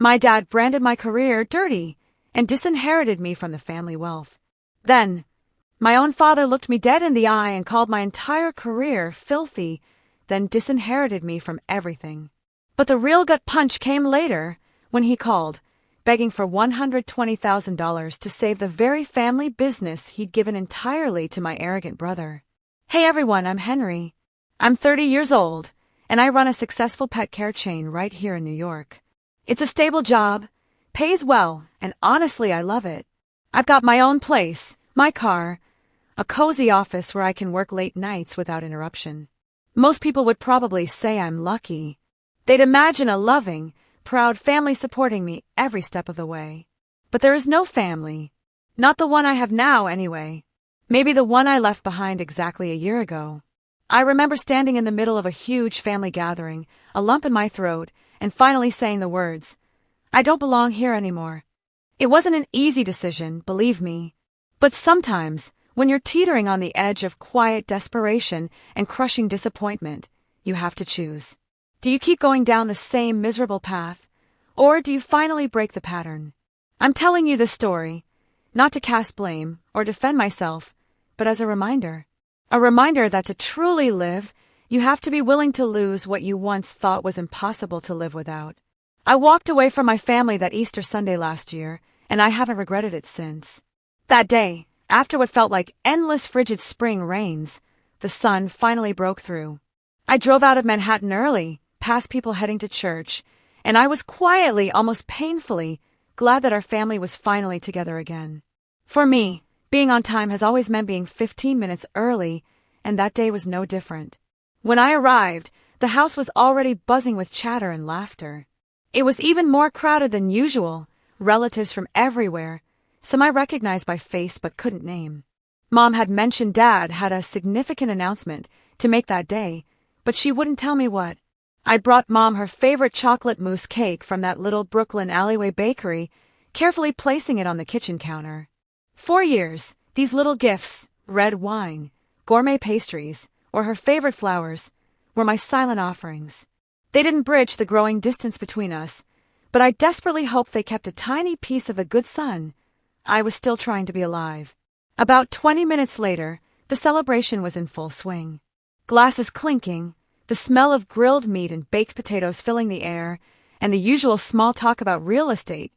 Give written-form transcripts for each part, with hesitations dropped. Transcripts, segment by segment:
My dad branded my career dirty and disinherited me from the family wealth. Then, my own father looked me dead in the eye and called my entire career filthy, then disinherited me from everything. But the real gut punch came later when he called, begging for $120,000 to save the very family business he'd given entirely to my arrogant brother. Hey everyone, I'm Henry. I'm 30 years old, and I run a successful pet care chain right here in New York. It's a stable job, pays well, and honestly I love it. I've got my own place, my car, a cozy office where I can work late nights without interruption. Most people would probably say I'm lucky. They'd imagine a loving, proud family supporting me every step of the way. But there is no family. Not the one I have now, anyway. Maybe the one I left behind exactly a year ago. I remember standing in the middle of a huge family gathering, a lump in my throat, and finally saying the words, "I don't belong here anymore." It wasn't an easy decision, believe me. But sometimes, when you're teetering on the edge of quiet desperation and crushing disappointment, you have to choose. Do you keep going down the same miserable path, or do you finally break the pattern? I'm telling you this story, not to cast blame or defend myself, but as a reminder. A reminder that to truly live, you have to be willing to lose what you once thought was impossible to live without. I walked away from my family that Easter Sunday last year, and I haven't regretted it since. That day, after what felt like endless frigid spring rains, the sun finally broke through. I drove out of Manhattan early, past people heading to church, and I was quietly, almost painfully, glad that our family was finally together again. For me, being on time has always meant being 15 minutes early, and that day was no different. When I arrived, the house was already buzzing with chatter and laughter. It was even more crowded than usual, relatives from everywhere, some I recognized by face but couldn't name. Mom had mentioned Dad had a significant announcement to make that day, but she wouldn't tell me what. I'd brought Mom her favorite chocolate mousse cake from that little Brooklyn alleyway bakery, carefully placing it on the kitchen counter. For years, these little gifts, red wine, gourmet pastries, or her favorite flowers, were my silent offerings. They didn't bridge the growing distance between us, but I desperately hoped they kept a tiny piece of the good son. I was still trying to be alive. About 20 minutes later, the celebration was in full swing. Glasses clinking, the smell of grilled meat and baked potatoes filling the air, and the usual small talk about real estate,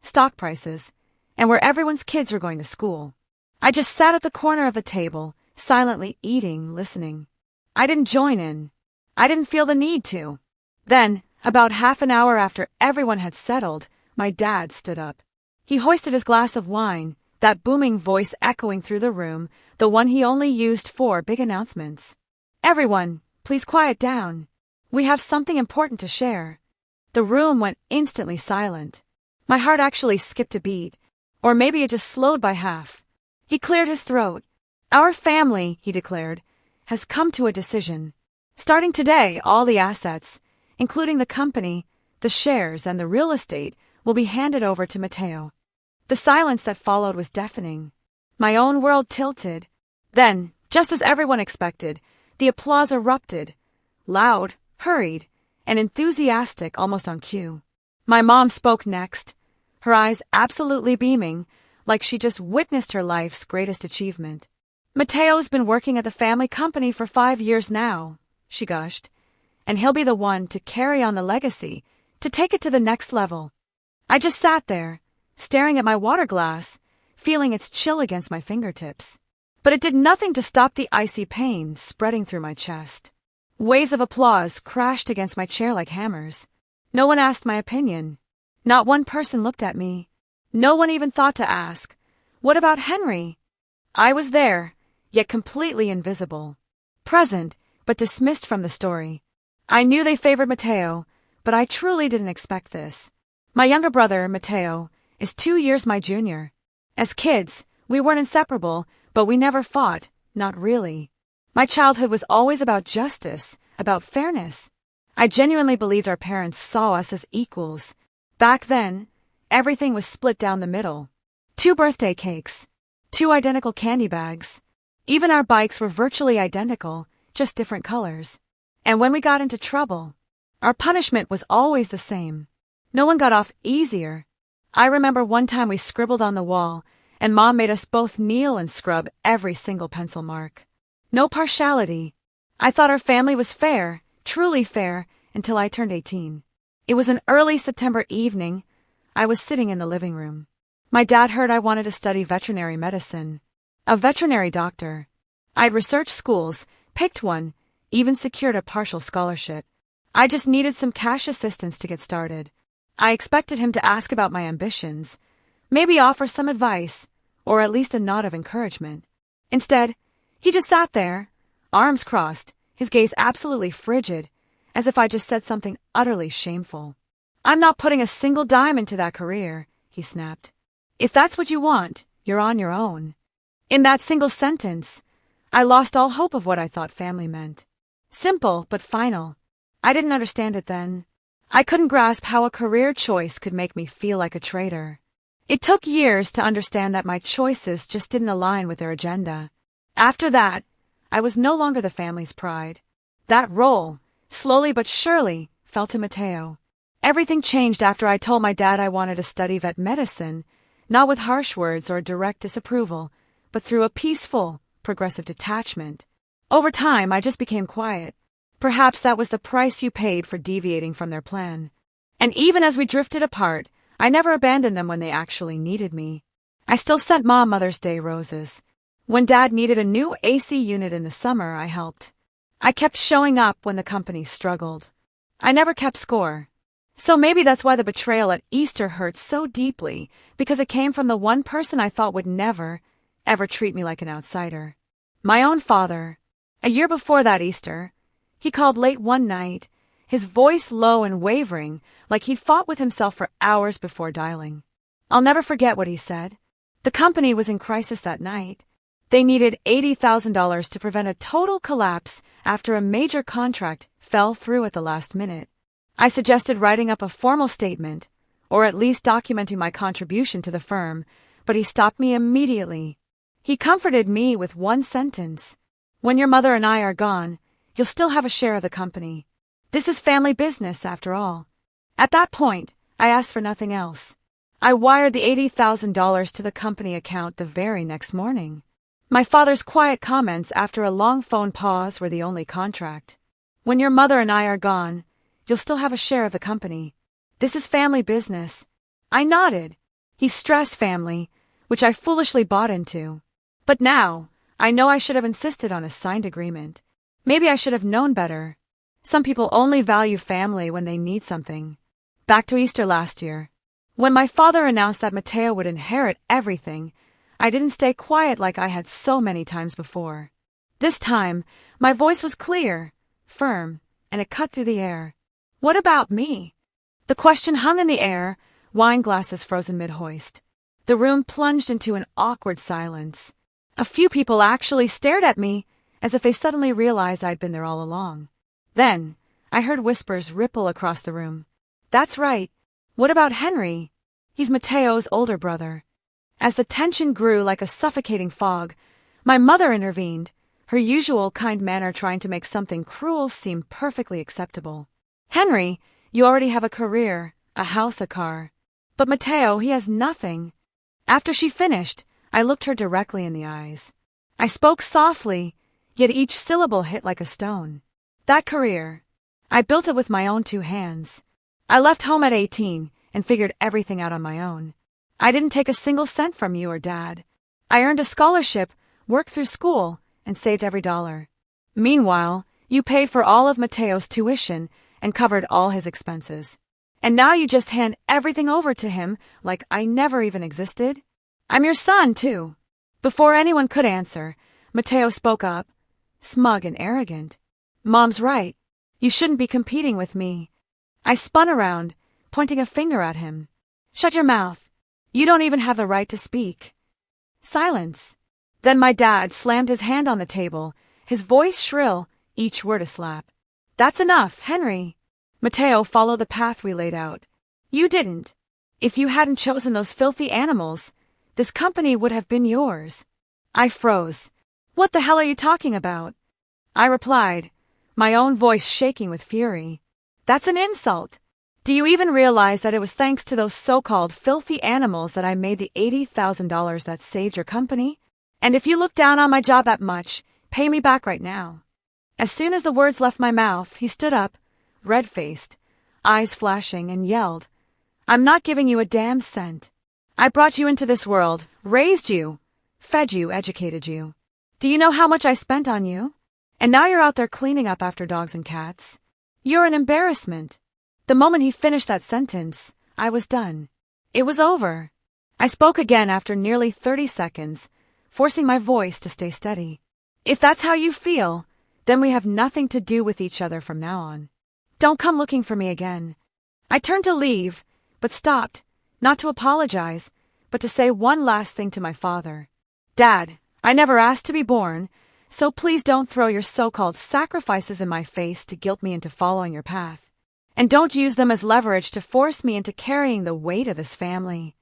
stock prices, and where everyone's kids were going to school. I just sat at the corner of the table, silently eating, listening. I didn't join in. I didn't feel the need to. Then, about half an hour after everyone had settled, my dad stood up. He hoisted his glass of wine, that booming voice echoing through the room, the one he only used for big announcements. "Everyone, please quiet down. We have something important to share." The room went instantly silent. My heart actually skipped a beat, or maybe it just slowed by half. He cleared his throat. "Our family," he declared, "has come to a decision. Starting today, all the assets, including the company, the shares, and the real estate, will be handed over to Matteo." The silence that followed was deafening. My own world tilted. Then, just as everyone expected, the applause erupted. Loud, hurried, and enthusiastic, almost on cue. My mom spoke next, her eyes absolutely beaming, like she just witnessed her life's greatest achievement. "Matteo's been working at the family company for 5 years now," she gushed, "and he'll be the one to carry on the legacy, to take it to the next level." I just sat there, staring at my water glass, feeling its chill against my fingertips. But it did nothing to stop the icy pain spreading through my chest. Waves of applause crashed against my chair like hammers. No one asked my opinion. Not one person looked at me. No one even thought to ask, "What about Henry?" I was there, yet completely invisible. Present, but dismissed from the story. I knew they favored Matteo, but I truly didn't expect this. My younger brother, Matteo, is 2 years my junior. As kids, we weren't inseparable, but we never fought, not really. My childhood was always about justice, about fairness. I genuinely believed our parents saw us as equals. Back then, everything was split down the middle. 2 birthday cakes, 2 identical candy bags. Even our bikes were virtually identical, just different colors. And when we got into trouble, our punishment was always the same. No one got off easier. I remember one time we scribbled on the wall, and Mom made us both kneel and scrub every single pencil mark. No partiality. I thought our family was fair, truly fair, until I turned 18. It was an early September evening. I was sitting in the living room. My dad heard I wanted to study veterinary medicine. A veterinary doctor. I'd researched schools, picked one, even secured a partial scholarship. I just needed some cash assistance to get started. I expected him to ask about my ambitions, maybe offer some advice, or at least a nod of encouragement. Instead, he just sat there, arms crossed, his gaze absolutely frigid, as if I just said something utterly shameful. "I'm not putting a single dime into that career," he snapped. "If that's what you want, you're on your own." In that single sentence, I lost all hope of what I thought family meant. Simple, but final. I didn't understand it then. I couldn't grasp how a career choice could make me feel like a traitor. It took years to understand that my choices just didn't align with their agenda. After that, I was no longer the family's pride. That role, slowly but surely, fell to Mateo. Everything changed after I told my dad I wanted to study vet medicine, not with harsh words or direct disapproval, but through a peaceful, progressive detachment. Over time, I just became quiet. Perhaps that was the price you paid for deviating from their plan. And even as we drifted apart, I never abandoned them when they actually needed me. I still sent Mom Mother's Day roses. When Dad needed a new AC unit in the summer, I helped. I kept showing up when the company struggled. I never kept score. So maybe that's why the betrayal at Easter hurt so deeply, because it came from the one person I thought would never, ever treat me like an outsider. My own father. A year before that Easter, he called late one night, his voice low and wavering, like he'd fought with himself for hours before dialing. I'll never forget what he said. The company was in crisis that night. They needed $80,000 to prevent a total collapse after a major contract fell through at the last minute. I suggested writing up a formal statement, or at least documenting my contribution to the firm, but he stopped me immediately. He comforted me with one sentence. "When your mother and I are gone, you'll still have a share of the company. This is family business, after all." At that point, I asked for nothing else. I wired the $80,000 to the company account the very next morning. My father's quiet comments after a long phone pause were the only contract. "When your mother and I are gone, you'll still have a share of the company. This is family business." I nodded. He stressed family, which I foolishly bought into. But now, I know I should have insisted on a signed agreement. Maybe I should have known better. Some people only value family when they need something. Back to Easter last year. When my father announced that Mateo would inherit everything, I didn't stay quiet like I had so many times before. This time, my voice was clear, firm, and it cut through the air. "What about me?" The question hung in the air, wine glasses frozen mid-hoist. The room plunged into an awkward silence. A few people actually stared at me, as if they suddenly realized I'd been there all along. Then, I heard whispers ripple across the room. "That's right. What about Henry? He's Mateo's older brother." As the tension grew like a suffocating fog, my mother intervened, her usual kind manner trying to make something cruel seem perfectly acceptable. "Henry, you already have a career, a house, a car. But Mateo, he has nothing." After she finished, I looked her directly in the eyes. I spoke softly, yet each syllable hit like a stone. "That career, I built it with my own two hands. I left home at 18 and figured everything out on my own. I didn't take a single cent from you or Dad. I earned a scholarship, worked through school, and saved every dollar. Meanwhile, you paid for all of Mateo's tuition and covered all his expenses. And now you just hand everything over to him like I never even existed? I'm your son, too." Before anyone could answer, Mateo spoke up, smug and arrogant. "Mom's right. You shouldn't be competing with me." I spun around, pointing a finger at him. "Shut your mouth. You don't even have the right to speak." Silence. Then my dad slammed his hand on the table, his voice shrill, each word a slap. "That's enough, Henry. Mateo followed the path we laid out. You didn't. If you hadn't chosen those filthy animals, this company would have been yours." I froze. "What the hell are you talking about?" I replied, my own voice shaking with fury. "That's an insult. Do you even realize that it was thanks to those so-called filthy animals that I made the $80,000 that saved your company? And if you look down on my job that much, pay me back right now." As soon as the words left my mouth, he stood up, red-faced, eyes flashing, and yelled, "I'm not giving you a damn cent. I brought you into this world, raised you, fed you, educated you. Do you know how much I spent on you? And now you're out there cleaning up after dogs and cats. You're an embarrassment." The moment he finished that sentence, I was done. It was over. I spoke again after nearly 30 seconds, forcing my voice to stay steady. "If that's how you feel, then we have nothing to do with each other from now on. Don't come looking for me again." I turned to leave, but stopped, not to apologize, but to say one last thing to my father. "Dad, I never asked to be born, so please don't throw your so-called sacrifices in my face to guilt me into following your path. And don't use them as leverage to force me into carrying the weight of this family."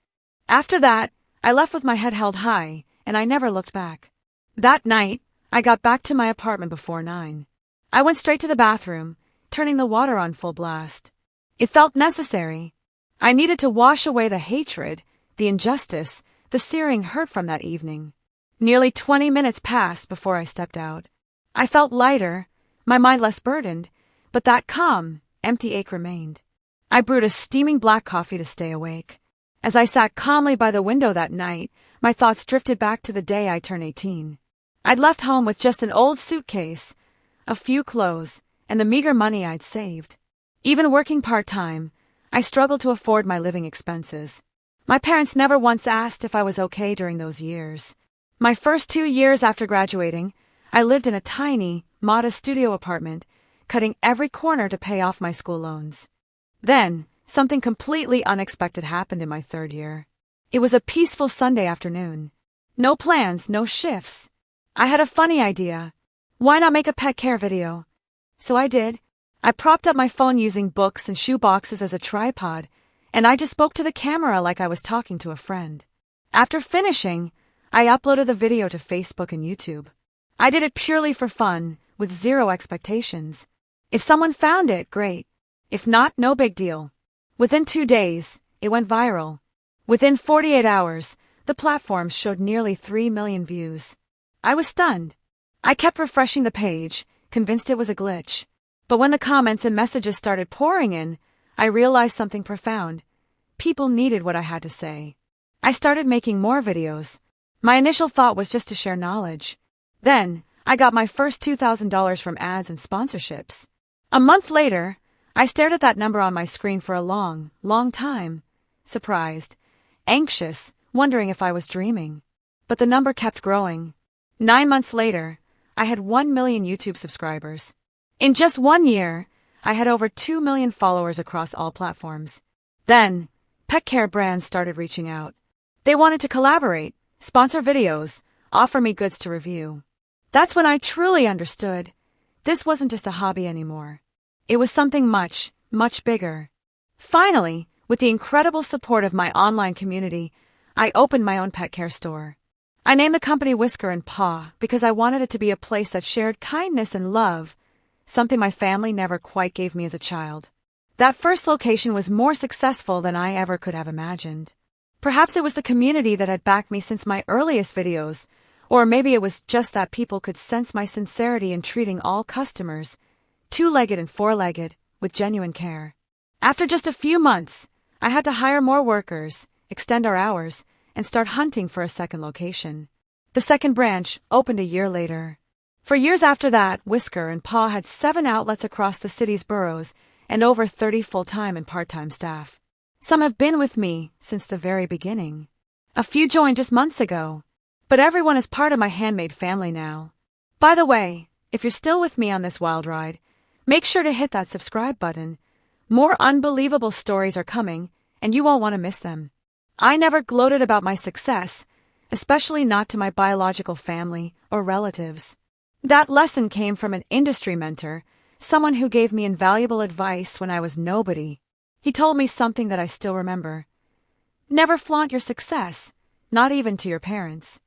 After that, I left with my head held high, and I never looked back. That night, I got back to my apartment before 9. I went straight to the bathroom, turning the water on full blast. It felt necessary. I needed to wash away the hatred, the injustice, the searing hurt from that evening. Nearly 20 minutes passed before I stepped out. I felt lighter, my mind less burdened, but that calm, empty ache remained. I brewed a steaming black coffee to stay awake. As I sat calmly by the window that night, my thoughts drifted back to the day I turned 18. I'd left home with just an old suitcase, a few clothes, and the meager money I'd saved. Even working part-time, I struggled to afford my living expenses. My parents never once asked if I was okay during those years. My first 2 years after graduating, I lived in a tiny, modest studio apartment, cutting every corner to pay off my school loans. Then, something completely unexpected happened in my 3rd year. It was a peaceful Sunday afternoon. No plans, no shifts. I had a funny idea. Why not make a pet care video? So I did. I propped up my phone using books and shoe boxes as a tripod, and I just spoke to the camera like I was talking to a friend. After finishing, I uploaded the video to Facebook and YouTube. I did it purely for fun, with zero expectations. If someone found it, great. If not, no big deal. Within 2 days, it went viral. Within 48 hours, the platform showed nearly 3 million views. I was stunned. I kept refreshing the page, convinced it was a glitch. But when the comments and messages started pouring in, I realized something profound. People needed what I had to say. I started making more videos. My initial thought was just to share knowledge. Then, I got my first $2,000 from ads and sponsorships. A month later, I stared at that number on my screen for a long, long time, surprised, anxious, wondering if I was dreaming. But the number kept growing. 9 months later, I had 1 million YouTube subscribers. In just 1 year, I had over 2 million followers across all platforms. Then, pet care brands started reaching out. They wanted to collaborate, sponsor videos, offer me goods to review. That's when I truly understood. This wasn't just a hobby anymore. It was something much, much bigger. Finally, with the incredible support of my online community, I opened my own pet care store. I named the company Whisker and Paw because I wanted it to be a place that shared kindness and love, something my family never quite gave me as a child. That first location was more successful than I ever could have imagined. Perhaps it was the community that had backed me since my earliest videos, or maybe it was just that people could sense my sincerity in treating all customers, two-legged and four-legged, with genuine care. After just a few months, I had to hire more workers, extend our hours, and start hunting for a second location. The second branch opened a year later. For years after that, Whisker and Paw had 7 outlets across the city's boroughs and over 30 full-time and part-time staff. Some have been with me since the very beginning. A few joined just months ago, but everyone is part of my handmade family now. By the way, if you're still with me on this wild ride, make sure to hit that subscribe button. More unbelievable stories are coming, and you won't want to miss them. I never gloated about my success, especially not to my biological family or relatives. That lesson came from an industry mentor, someone who gave me invaluable advice when I was nobody. He told me something that I still remember. Never flaunt your success, not even to your parents.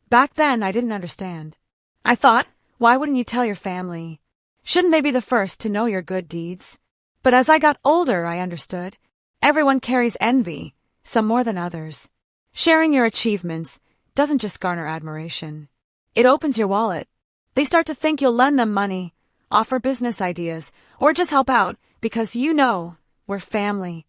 Back then, I didn't understand. I thought, why wouldn't you tell your family? Shouldn't they be the first to know your good deeds? But as I got older, I understood. Everyone carries envy, some more than others. Sharing your achievements doesn't just garner admiration. It opens your wallet. They start to think you'll lend them money, offer business ideas, or just help out because you know we're family.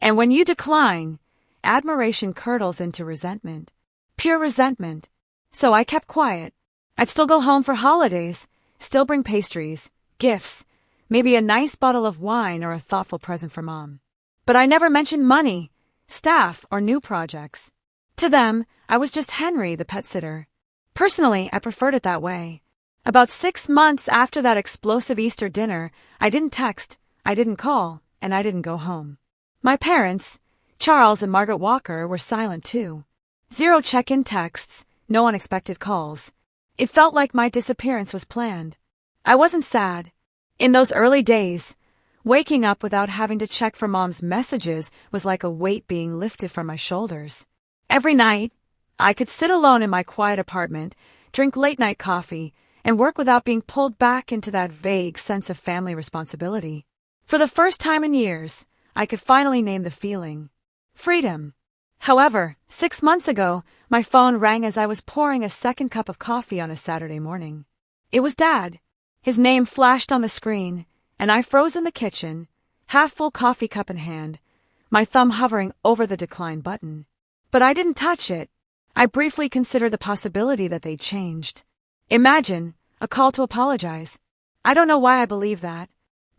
And when you decline, admiration curdles into resentment. Pure resentment. So I kept quiet. I'd still go home for holidays, still bring pastries, gifts, maybe a nice bottle of wine or a thoughtful present for Mom. But I never mentioned money, staff, or new projects. To them, I was just Henry, the pet sitter. Personally, I preferred it that way. About 6 months after that explosive Easter dinner, I didn't text, I didn't call, and I didn't go home. My parents, Charles and Margaret Walker, were silent too. 0 check-in texts, no unexpected calls. It felt like my disappearance was planned. I wasn't sad. In those early days, waking up without having to check for Mom's messages was like a weight being lifted from my shoulders. Every night, I could sit alone in my quiet apartment, drink late-night coffee, and work without being pulled back into that vague sense of family responsibility. For the first time in years, I could finally name the feeling. Freedom. However, 6 months ago, my phone rang as I was pouring a second cup of coffee on a Saturday morning. It was Dad. His name flashed on the screen, and I froze in the kitchen, half-full coffee cup in hand, my thumb hovering over the decline button. But I didn't touch it. I briefly considered the possibility that they'd changed. Imagine a call to apologize. I don't know why I believed that.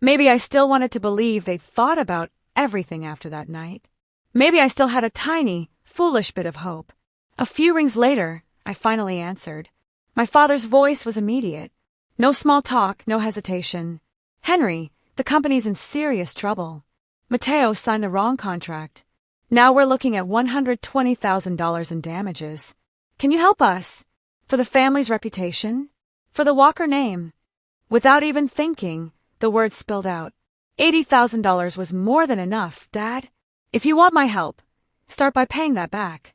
Maybe I still wanted to believe they'd thought about everything after that night. Maybe I still had a tiny, foolish bit of hope. A few rings later, I finally answered. My father's voice was immediate. No small talk, no hesitation. Henry, the company's in serious trouble. Mateo signed the wrong contract. Now we're looking at $120,000 in damages. Can you help us? For the family's reputation? For the Walker name? Without even thinking, the words spilled out. $80,000 was more than enough, Dad. If you want my help, start by paying that back.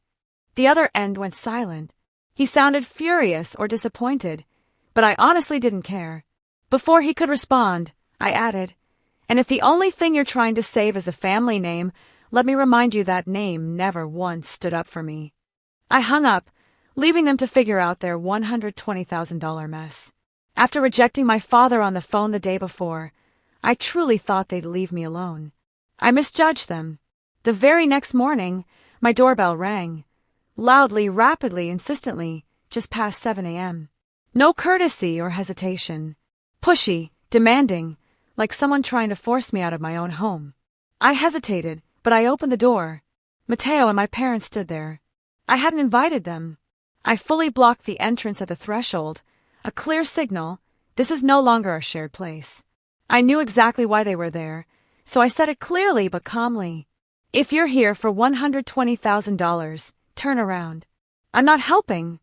The other end went silent. He sounded furious or disappointed, but I honestly didn't care. Before he could respond, I added, and if the only thing you're trying to save is the family name, let me remind you that name never once stood up for me. I hung up, leaving them to figure out their $120,000 mess. After rejecting my father on the phone the day before, I truly thought they'd leave me alone. I misjudged them. The very next morning, my doorbell rang. Loudly, rapidly, insistently, just past 7 a.m. No courtesy or hesitation. Pushy, demanding, like someone trying to force me out of my own home. I hesitated, but I opened the door. Mateo and my parents stood there. I hadn't invited them. I fully blocked the entrance at the threshold, a clear signal, this is no longer a shared place. I knew exactly why they were there, so I said it clearly but calmly. If you're here for $120,000, turn around. I'm not helping.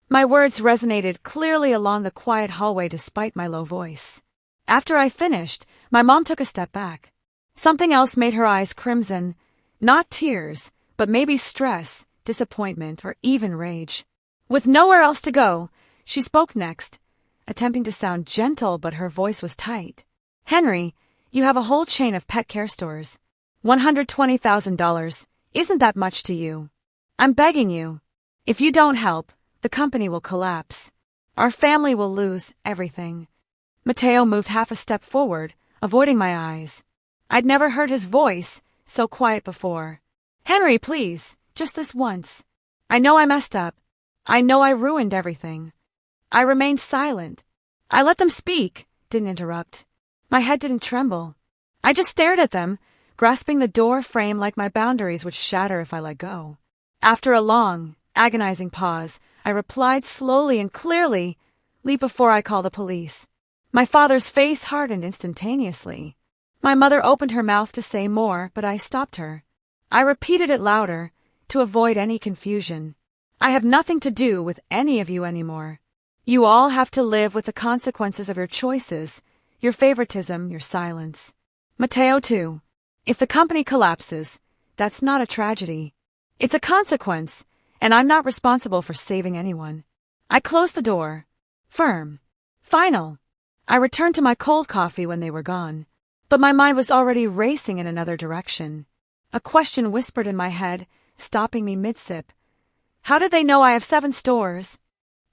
My words resonated clearly along the quiet hallway despite my low voice. After I finished, my mom took a step back. Something else made her eyes crimson, not tears, but maybe stress, disappointment, or even rage. With nowhere else to go, she spoke next, attempting to sound gentle, but her voice was tight. Henry, you have a whole chain of pet care stores. $120,000 isn't that much to you. I'm begging you. If you don't help, the company will collapse. Our family will lose everything. Mateo moved half a step forward, avoiding my eyes. I'd never heard his voice so quiet before. Henry, please, just this once. I know I messed up. I know I ruined everything. I remained silent. I let them speak, didn't interrupt. My head didn't tremble. I just stared at them, grasping the door frame like my boundaries would shatter if I let go. After a long, agonizing pause, I replied slowly and clearly, leave before I call the police. My father's face hardened instantaneously. My mother opened her mouth to say more, but I stopped her. I repeated it louder, to avoid any confusion. I have nothing to do with any of you anymore. You all have to live with the consequences of your choices, your favoritism, your silence. Mateo, too. If the company collapses, that's not a tragedy. It's a consequence, and I'm not responsible for saving anyone. I closed the door. Firm. Final. I returned to my cold coffee when they were gone. But my mind was already racing in another direction. A question whispered in my head, stopping me mid-sip. How did they know I have 7 stores?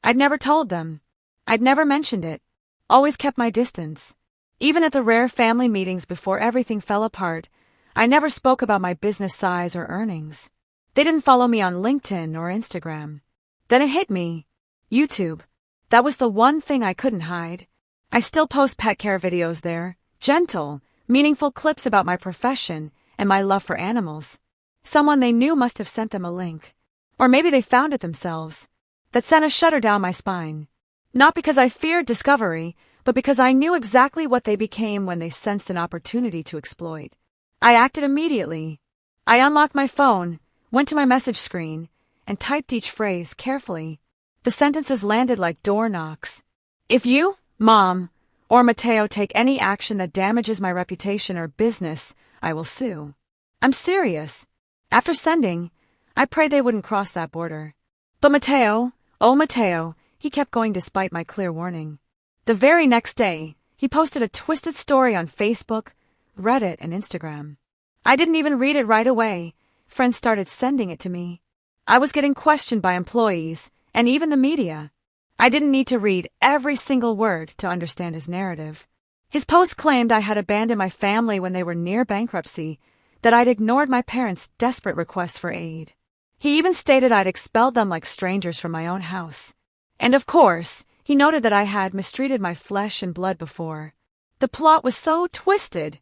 I'd never told them. I'd never mentioned it. Always kept my distance. Even at the rare family meetings before everything fell apart, I never spoke about my business size or earnings. They didn't follow me on LinkedIn or Instagram. Then it hit me. YouTube. That was the one thing I couldn't hide. I still post pet care videos there. Gentle, meaningful clips about my profession and my love for animals. Someone they knew must have sent them a link. Or maybe they found it themselves. That sent a shudder down my spine. Not because I feared discovery, but because I knew exactly what they became when they sensed an opportunity to exploit. I acted immediately. I unlocked my phone, went to my message screen, and typed each phrase carefully. The sentences landed like door knocks. If you, Mom, or Mateo take any action that damages my reputation or business, I will sue. I'm serious. After sending, I prayed they wouldn't cross that border. But Mateo, oh Mateo, he kept going despite my clear warning. The very next day, he posted a twisted story on Facebook, Reddit, and Instagram. I didn't even read it right away. Friends started sending it to me. I was getting questioned by employees, and even the media. I didn't need to read every single word to understand his narrative. His post claimed I had abandoned my family when they were near bankruptcy, that I'd ignored my parents' desperate requests for aid. He even stated I'd expelled them like strangers from my own house. And of course, he noted that I had mistreated my flesh and blood before. The plot was so twisted,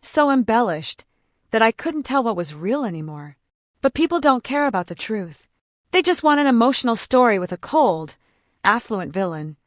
so embellished, that I couldn't tell what was real anymore. But people don't care about the truth. They just want an emotional story with a cold, affluent villain,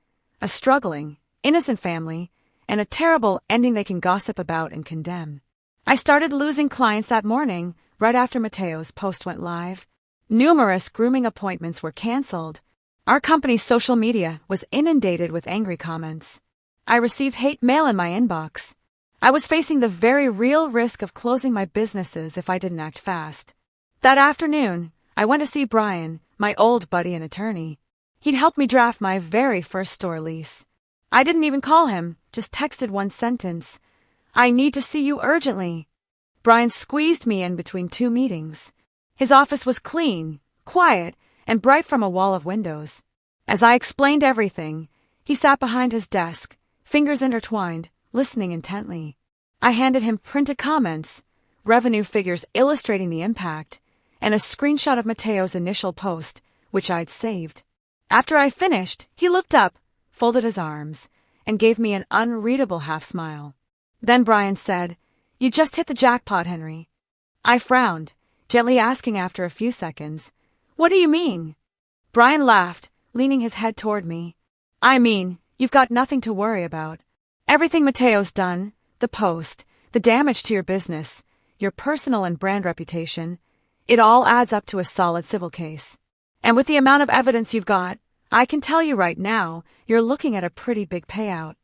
a struggling, innocent family, and a terrible ending they can gossip about and condemn. I started losing clients that morning, right after Mateo's post went live. Numerous grooming appointments were canceled. Our company's social media was inundated with angry comments. I received hate mail in my inbox. I was facing the very real risk of closing my businesses if I didn't act fast. That afternoon, I went to see Brian, my old buddy and attorney. He'd helped me draft my very first store lease. I didn't even call him, just texted one sentence. I need to see you urgently. Brian squeezed me in between 2 meetings. His office was clean, quiet, and bright from a wall of windows. As I explained everything, he sat behind his desk, fingers intertwined, listening intently. I handed him printed comments, revenue figures illustrating the impact, and a screenshot of Mateo's initial post, which I'd saved. After I finished, he looked up, folded his arms, and gave me an unreadable half-smile. Then Brian said, "You just hit the jackpot, Henry." I frowned, gently asking after a few seconds, "What do you mean?" Brian laughed, leaning his head toward me. "I mean, you've got nothing to worry about. Everything Mateo's done, the post, the damage to your business, your personal and brand reputation, it all adds up to a solid civil case. And with the amount of evidence you've got, I can tell you right now, you're looking at a pretty big payout."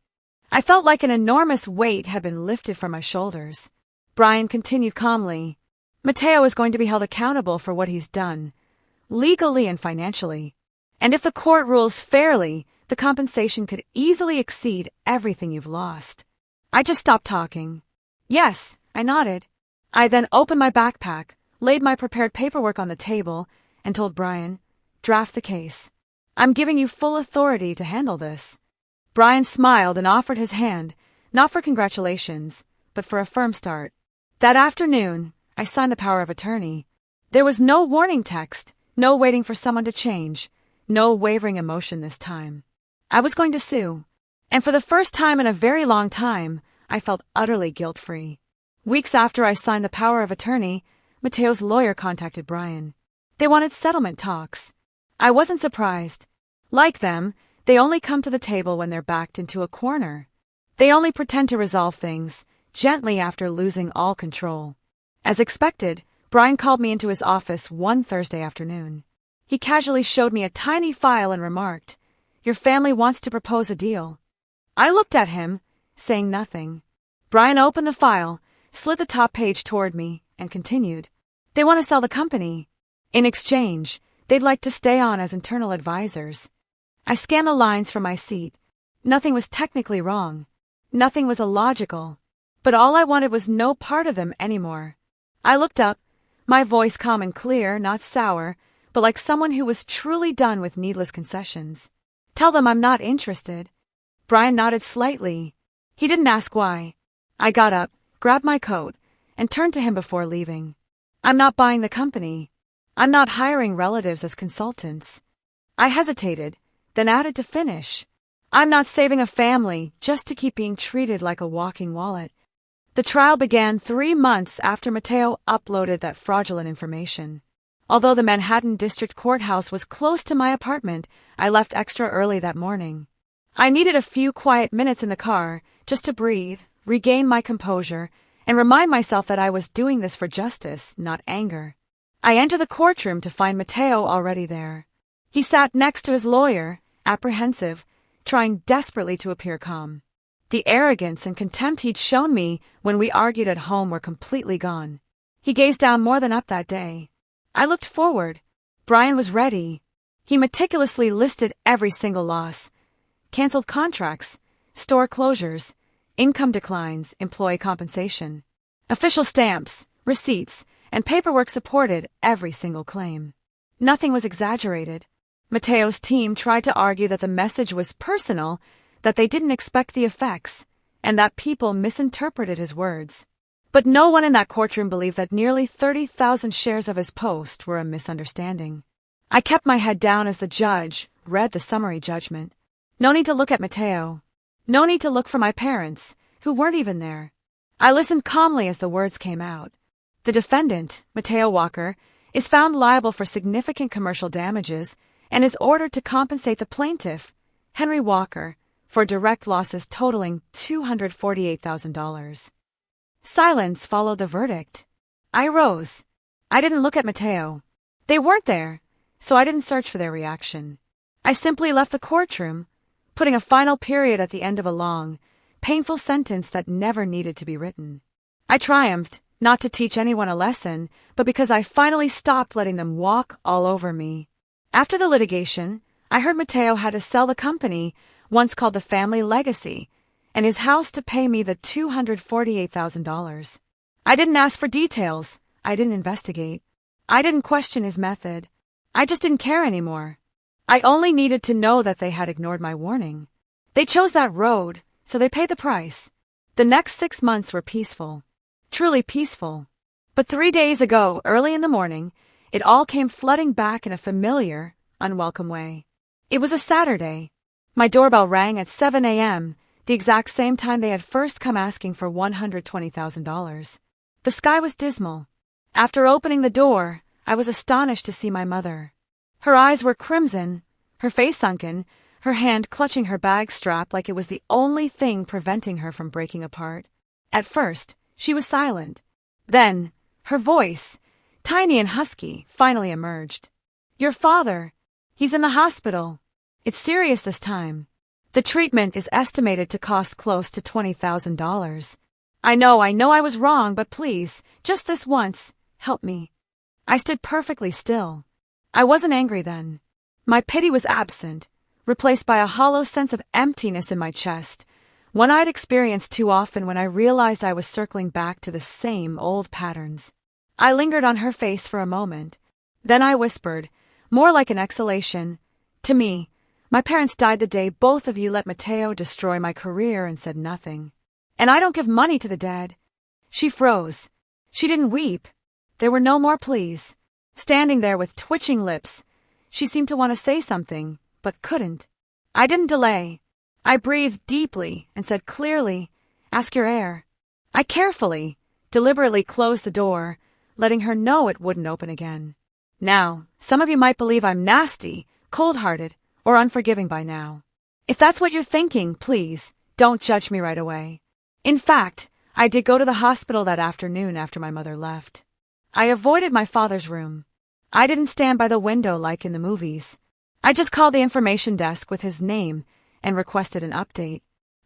I felt like an enormous weight had been lifted from my shoulders. Brian continued calmly, "Mateo is going to be held accountable for what he's done, legally and financially. And if the court rules fairly, the compensation could easily exceed everything you've lost." I just stopped talking. "Yes," I nodded. I then opened my backpack, laid my prepared paperwork on the table, and told Brian, "Draft the case. I'm giving you full authority to handle this." Brian smiled and offered his hand, not for congratulations, but for a firm start. That afternoon, I signed the power of attorney. There was no warning text, no waiting for someone to change, no wavering emotion this time. I was going to sue, and for the first time in a very long time, I felt utterly guilt-free. Weeks after I signed the power of attorney, Mateo's lawyer contacted Brian. They wanted settlement talks. I wasn't surprised. Like them, they only come to the table when they're backed into a corner. They only pretend to resolve things, gently after losing all control. As expected, Brian called me into his office one Thursday afternoon. He casually showed me a tiny file and remarked, "Your family wants to propose a deal." I looked at him, saying nothing. Brian opened the file, slid the top page toward me, and continued, "They want to sell the company. In exchange, they'd like to stay on as internal advisors." I scanned the lines from my seat. Nothing was technically wrong. Nothing was illogical. But all I wanted was no part of them anymore. I looked up, my voice calm and clear, not sour, but like someone who was truly done with needless concessions. Tell them I'm not interested. Brian nodded slightly. He didn't ask why. I got up, grabbed my coat, and turned to him before leaving. I'm not buying the company. I'm not hiring relatives as consultants. I hesitated, then added to finish. I'm not saving a family just to keep being treated like a walking wallet. The trial began 3 months after Mateo uploaded that fraudulent information. Although the Manhattan District Courthouse was close to my apartment, I left extra early that morning. I needed a few quiet minutes in the car just to breathe, regain my composure, and remind myself that I was doing this for justice, not anger. I entered the courtroom to find Mateo already there. He sat next to his lawyer, apprehensive, trying desperately to appear calm. The arrogance and contempt he'd shown me when we argued at home were completely gone. He gazed down more than up that day. I looked forward. Brian was ready. He meticulously listed every single loss. Canceled contracts, store closures, income declines, employee compensation. Official stamps, receipts, and paperwork supported every single claim. Nothing was exaggerated. Mateo's team tried to argue that the message was personal, that they didn't expect the effects, and that people misinterpreted his words. But no one in that courtroom believed that nearly 30,000 shares of his post were a misunderstanding. I kept my head down as the judge read the summary judgment. No need to look at Mateo. No need to look for my parents, who weren't even there. I listened calmly as the words came out. The defendant, Mateo Walker, is found liable for significant commercial damages and is ordered to compensate the plaintiff, Henry Walker, for direct losses totaling $248,000. Silence followed the verdict. I rose. I didn't look at Mateo. They weren't there, so I didn't search for their reaction. I simply left the courtroom, putting a final period at the end of a long, painful sentence that never needed to be written. I triumphed, not to teach anyone a lesson, but because I finally stopped letting them walk all over me. After the litigation, I heard Mateo had to sell the company, once called the family legacy, and his house to pay me the $248,000. I didn't ask for details. I didn't investigate. I didn't question his method. I just didn't care anymore. I only needed to know that they had ignored my warning. They chose that road, so they paid the price. The next 6 months were peaceful. Truly peaceful. But 3 days ago, early in the morning, it all came flooding back in a familiar, unwelcome way. It was a Saturday. My doorbell rang at 7 a.m., the exact same time they had first come asking for $120,000. The sky was dismal. After opening the door, I was astonished to see my mother. Her eyes were crimson, her face sunken, her hand clutching her bag strap like it was the only thing preventing her from breaking apart. At first, she was silent. Then, her voice, tiny and husky, finally emerged. "Your father. He's in the hospital. It's serious this time. The treatment is estimated to cost close to $20,000. I know I was wrong, but please, just this once, help me." I stood perfectly still. I wasn't angry then. My pity was absent, replaced by a hollow sense of emptiness in my chest, one I'd experienced too often when I realized I was circling back to the same old patterns. I lingered on her face for a moment. Then I whispered, more like an exhalation, "To me, my parents died the day both of you let Mateo destroy my career and said nothing. And I don't give money to the dead." She froze. She didn't weep. There were no more pleas. Standing there with twitching lips, she seemed to want to say something, but couldn't. I didn't delay. I breathed deeply and said clearly, "Ask your heir." I carefully, deliberately closed the door, letting her know it wouldn't open again. Now, some of you might believe I'm nasty, cold-hearted, or unforgiving by now. If that's what you're thinking, please, don't judge me right away. In fact, I did go to the hospital that afternoon after my mother left. I avoided my father's room. I didn't stand by the window like in the movies. I just called the information desk with his name and requested an update.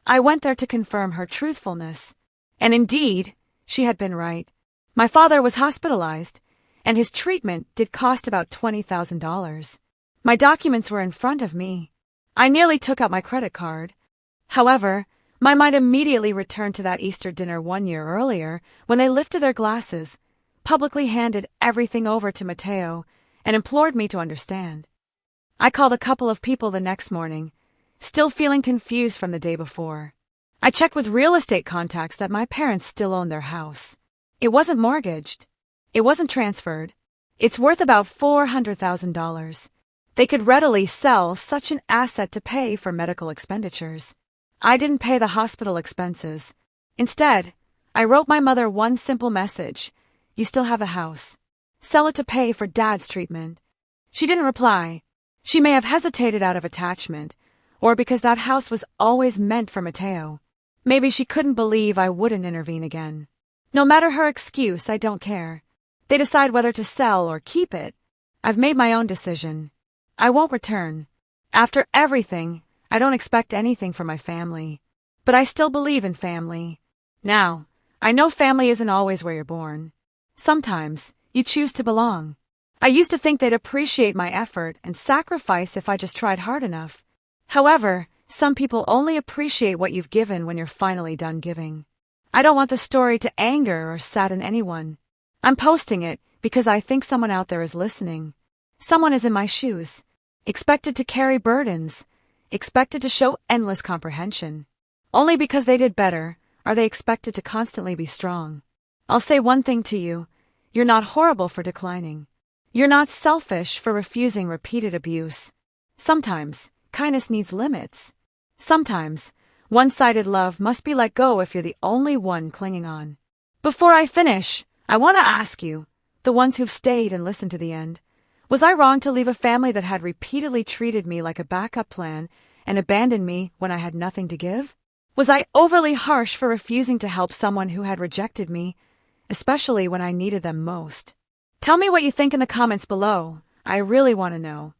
I went there to confirm her truthfulness. And indeed, she had been right. My father was hospitalized, and his treatment did cost about $20,000. My documents were in front of me. I nearly took out my credit card. However, My mind immediately returned to that Easter dinner 1 year earlier when they lifted their glasses, publicly handed everything over to Mateo, and implored me to understand. I called a couple of people the next morning, still feeling confused from the day before. I checked with real estate contacts that my parents still owned their house. It wasn't mortgaged. It wasn't transferred. It's worth about $400,000. They could readily sell such an asset to pay for medical expenditures. I didn't pay the hospital expenses. Instead, I wrote my mother one simple message: "You still have a house. Sell it to pay for Dad's treatment." She didn't reply. She may have hesitated out of attachment, or because that house was always meant for Mateo. Maybe she couldn't believe I wouldn't intervene again. No matter her excuse, I don't care. They decide whether to sell or keep it. I've made my own decision. I won't return. After everything, I don't expect anything from my family. But I still believe in family. Now, I know family isn't always where you're born. Sometimes, you choose to belong. I used to think they'd appreciate my effort and sacrifice if I just tried hard enough. However, some people only appreciate what you've given when you're finally done giving. I don't want the story to anger or sadden anyone. I'm posting it because I think someone out there is listening. Someone is in my shoes, expected to carry burdens, expected to show endless comprehension. Only because they did better are they expected to constantly be strong. I'll say one thing to you: you're not horrible for declining. You're not selfish for refusing repeated abuse. Sometimes, kindness needs limits. Sometimes, one-sided love must be let go if you're the only one clinging on. Before I finish, I want to ask you, the ones who've stayed and listened to the end, was I wrong to leave a family that had repeatedly treated me like a backup plan and abandoned me when I had nothing to give? Was I overly harsh for refusing to help someone who had rejected me, especially when I needed them most? Tell me what you think in the comments below. I really want to know.